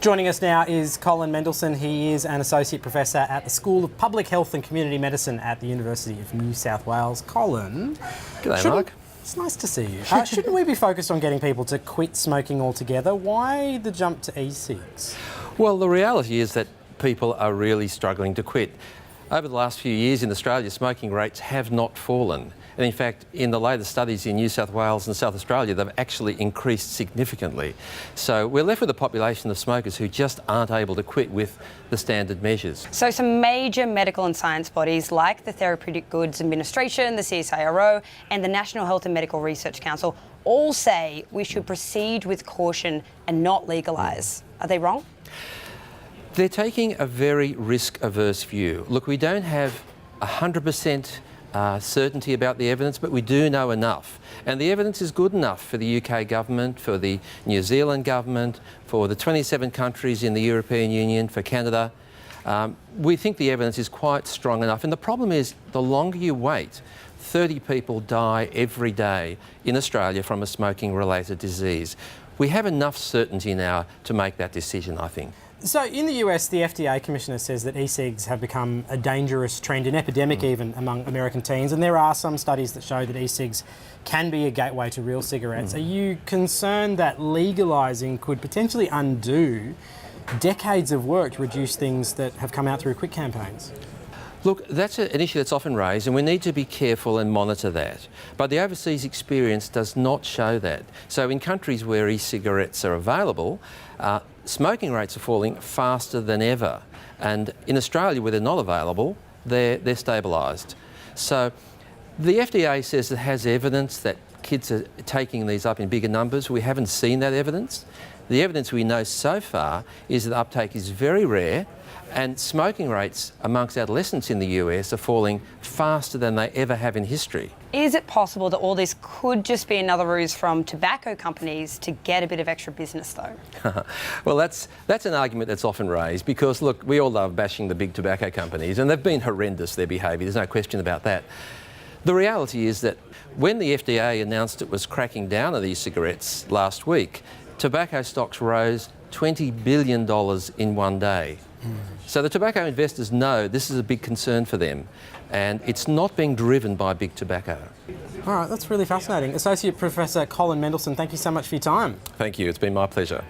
Joining us now is Colin. He is an Associate Professor at the School of Public Health and Community Medicine at the University of New South Wales. Colin. G'day, Mark. It's nice to see you. Shouldn't we be focused on getting people to quit smoking altogether? Why the jump to e-cigs? Well, the reality is that people are really struggling to quit. Over the last few years in Australia, smoking rates have not fallen. And in fact, in the latest studies in New South Wales and South Australia, they've actually increased significantly. So we're left with a population of smokers who just aren't able to quit with the standard measures. So some major medical and science bodies like the Therapeutic Goods Administration, the CSIRO and the National Health and Medical Research Council all say we should proceed with caution and not legalise. Are they wrong? They're taking a very risk-averse view. Look, we don't have 100% certainty about the evidence, but we do know enough. And the evidence is good enough for the UK government, for the New Zealand government, for the 27 countries in the European Union, for Canada. We think the evidence is quite strong enough. And the problem is, the longer you wait, 30 people die every day in Australia from a smoking-related disease. We have enough certainty now to make that decision, I think. So in the US, the FDA Commissioner says that e-cigs have become a dangerous trend, an epidemic even among American teens, and there are some studies that show that e-cigs can be a gateway to real cigarettes. Are you concerned that legalising could potentially undo decades of work to reduce things that have come out through quit campaigns? Look, that's an issue that's often raised, and we need to be careful and monitor that. But the overseas experience does not show that. So in countries where e-cigarettes are available, smoking rates are falling faster than ever. And in Australia, where they're not available, they're stabilised. So the FDA says it has evidence that kids are taking these up in bigger numbers. We haven't seen that evidence. The evidence we know so far is that uptake is very rare, and smoking rates amongst adolescents in the US are falling faster than they ever have in history. Is it possible that all this could just be another ruse from tobacco companies to get a bit of extra business, though? Well, that's an argument that's often raised because, look, we all love bashing the big tobacco companies, and they've been horrendous, their behaviour, there's no question about that. The reality is that when the FDA announced it was cracking down on e-cigarettes last week, tobacco stocks rose $20 billion in one day. So the tobacco investors know this is a big concern for them, and it's not being driven by big tobacco. All right, that's really fascinating. Associate Professor Colin Mendelsohn, thank you so much for your time. Thank you, it's been my pleasure.